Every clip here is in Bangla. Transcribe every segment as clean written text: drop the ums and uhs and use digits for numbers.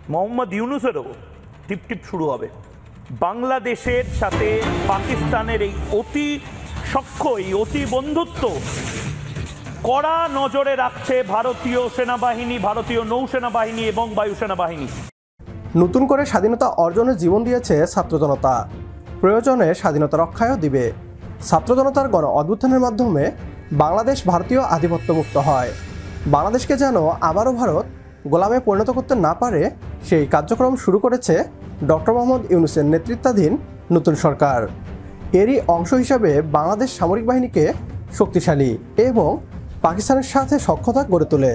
মোহাম্মদ ইউনূসেরও টিপ টিপ শুরু হবে। বাংলাদেশের সাথে পাকিস্তানের এই অতি সখ্য, এই অতি বন্ধুত্ব কড়া নজরে রাখছে ভারতীয় সেনাবাহিনী, ভারতীয় নৌসেনা বাহিনী এবং বায়ুসেনা বাহিনী। নতুন করে স্বাধীনতা অর্জনে জীবন দিয়েছে ছাত্র জনতা, প্রয়োজনে স্বাধীনতা রক্ষায়ও দিবে। ছাত্র জনতার গণ অভ্যুত্থানের মাধ্যমে বাংলাদেশ ভারতীয় আধিপত্যমুক্ত হয়। বাংলাদেশকে যেন আবারও ভারত গোলামে পরিণত করতে না পারে, সেই কার্যক্রম শুরু করেছে ডক্টর মোহাম্মদ ইউনূসের নেতৃত্বাধীন নতুন সরকার। এরই অংশ হিসাবে বাংলাদেশ সামরিক বাহিনীকে শক্তিশালী এবং পাকিস্তানের সাথে সখ্যতা গড়ে তোলে,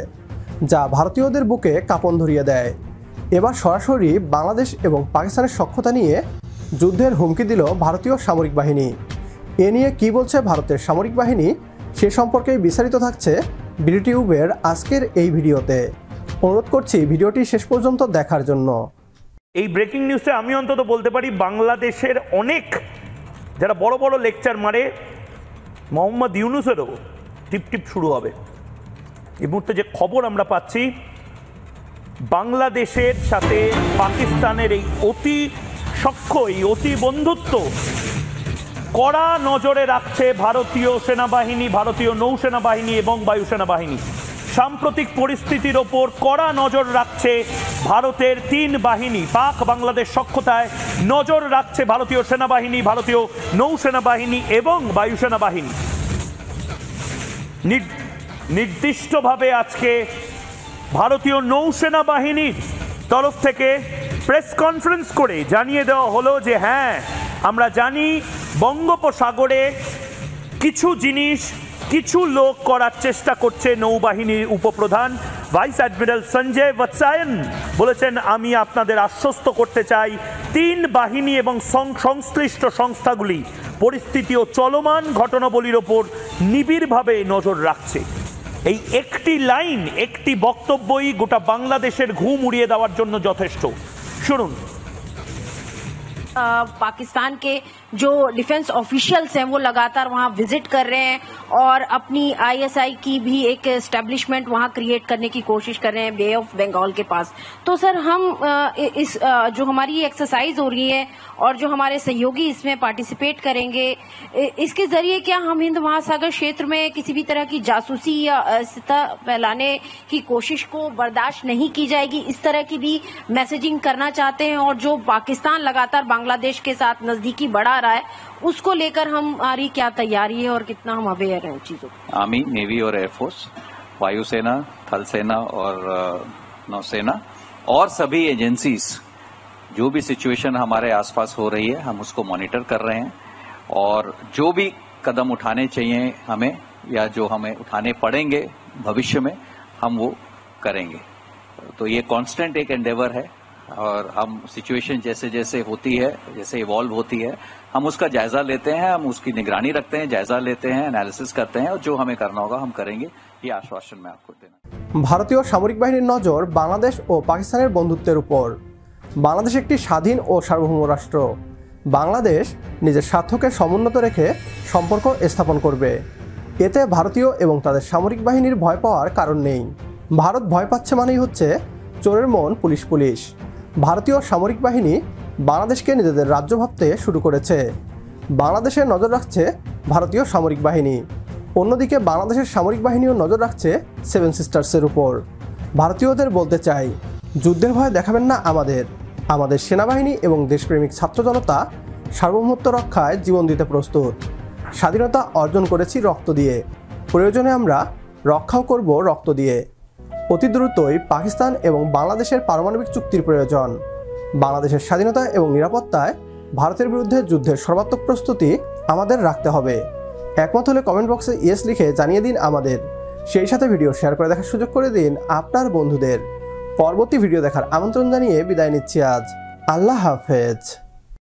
যা ভারতীয়দের বুকে কাঁপন ধরিয়ে দেয়। এবার সরাসরি বাংলাদেশ এবং পাকিস্তানের সখ্যতা নিয়ে যুদ্ধের হুমকি দিল ভারতীয় সামরিক বাহিনী। এ নিয়ে কী বলছে ভারতের সামরিক বাহিনী, সে সম্পর্কে বিস্তারিত থাকছে বিডিটিউবের আজকের এই ভিডিওতে। অনুরোধ করছি ভিডিওটি শেষ পর্যন্ত দেখার জন্য। এই ব্রেকিং নিউজে আমি অন্তত বলতে পারি, বাংলাদেশের অনেক যারা বড় বড় লেকচার মারে, মোহাম্মদ ইউনূসেরও টিপ টিপ শুরু হবে। এই মুহূর্তে যে খবর আমরা পাচ্ছি, বাংলাদেশের সাথে পাকিস্তানের এই অতি সখ্য, এই অতি বন্ধুত্ব কড়া নজরে রাখছে ভারতীয় সেনাবাহিনী, ভারতীয় নৌসেনা বাহিনী এবং বায়ুসেনা বাহিনী। সাম্প্রতিক পরিস্থিতির ওপর কড়া নজর রাখছে ভারতের তিন বাহিনী। পাক বাংলাদেশ সখ্যতায় নজর রাখছে ভারতীয় সেনাবাহিনী, ভারতীয় নৌসেনা বাহিনী এবং বায়ুসেনা বাহিনী। নির্দিষ্টভাবে আজকে ভারতীয় নৌসেনা বাহিনীর তরফ থেকে প্রেস কনফারেন্স করে জানিয়ে দেওয়া হলো যে হ্যাঁ, আমরা জানি বঙ্গোপসাগরে কিছু জিনিস, কিছু লোক করার চেষ্টা করছে। নৌবাহিনীর উপপ্রধান ভাইস অ্যাডমিরাল সঞ্জয় বৎসায়ন বলেছেন, আমি আপনাদের আশ্বস্ত করতে চাই, তিন বাহিনী এবং সংশ্লিষ্ট সংস্থাগুলি পরিস্থিতি ও চলমান ঘটনাবলীর ওপর নিবিড়ভাবে নজর রাখছে। এই একটি লাইন, একটি বক্তব্যই গোটা বাংলাদেশের ঘুম উড়িয়ে দেওয়ার জন্য যথেষ্ট। শুনুন। पाकिस्तान के जो डिफेंस ऑफिशियल्स हैं वो लगातार वहां विजिट कर रहे हैं और अपनी आईएसआई की भी एक एस्टेब्लिशमेंट वहां क्रिएट करने की कोशिश कर रहे हैं बे ऑफ बंगाल के पास। तो सर, हम इस जो हमारी एक्सरसाइज हो रही है और जो हमारे सहयोगी इसमें पार्टिसिपेट करेंगे, इसके जरिए क्या हम हिंद महासागर क्षेत्र में किसी भी तरह की जासूसी या अस्थिरता फैलाने की कोशिश को बर्दाश्त नहीं की जाएगी, इस तरह की भी मैसेजिंग करना चाहते हैं? और जो पाकिस्तान लगातार बांग्लादेश के साथ नजदीकी बढ़ा रहा है, उसको लेकर हमारी क्या तैयारी है और कितना हम अवेयर हैं चीजों? आर्मी, नेवी और एयरफोर्स, वायुसेना, थल सेना और नौसेना और सभी एजेंसीज, जो भी सिचुएशन हमारे आसपास हो रही है, हम उसको मॉनिटर कर रहे हैं और जो भी कदम उठाने चाहिए हमें, या जो हमें उठाने पड़ेंगे भविष्य में, हम वो करेंगे। तो ये कांस्टेंट एक एंडेवर है और हम सिचुएशन जैसे जैसे होती है, जैसे इवॉल्व होती है, हम उसका जायजा लेते हैं, हम उसकी निगरानी रखते हैं, जायजा लेते हैं, एनालिसिस करते हैं और जो हमें करना होगा हम करेंगे। ये आश्वासन मैं आपको देना। ভারতীয় সামরিক বাহিনীর নজর বাংলাদেশ ও পাকিস্তানের বন্ধুত্বের উপর। বাংলাদেশ একটি স্বাধীন ও সার্বভৌম রাষ্ট্র। বাংলাদেশ নিজের স্বার্থকে সমুন্নত রেখে সম্পর্ক স্থাপন করবে। এতে ভারতীয় এবং তাদের সামরিক বাহিনীর ভয় পাওয়ার কারণ নেই। ভারত ভয় পাচ্ছে মানেই হচ্ছে চোরের মন পুলিশ পুলিশ। ভারতীয় সামরিক বাহিনী বাংলাদেশকে নিজেদের রাজ্য ভাবতে শুরু করেছে। বাংলাদেশে নজর রাখছে ভারতীয় সামরিক বাহিনী, অন্যদিকে বাংলাদেশের সামরিক বাহিনীও নজর রাখছে সেভেন সিস্টার্সের উপর। ভারতীয়দের বলতে চাই, যুদ্ধের ভয় দেখাবেন না আমাদের। আমাদের সেনাবাহিনী এবং দেশপ্রেমিক ছাত্র জনতা সার্বভৌমত্ব রক্ষায় জীবন দিতে প্রস্তুত। স্বাধীনতা অর্জন করেছি রক্ত দিয়ে, প্রয়োজনে আমরা রক্ষাও করব রক্ত দিয়ে। অতি দ্রুতই পাকিস্তান এবং বাংলাদেশের পারমাণবিক চুক্তির প্রয়োজন। বাংলাদেশের স্বাধীনতা এবং নিরাপত্তায় ভারতের বিরুদ্ধে যুদ্ধের সর্বাত্মক প্রস্তুতি আমাদের রাখতে হবে। একমত হলে কমেন্ট বক্সে ইয়েস লিখে জানিয়ে দিন আমাদের। সেই সাথে ভিডিও শেয়ার করে দেখার সুযোগ করে দিন আপনার বন্ধুদের। পরবর্তী ভিডিও দেখার আমন্ত্রণ জানিয়ে বিদায় নিচ্ছি আজ। আল্লাহ হাফেজ।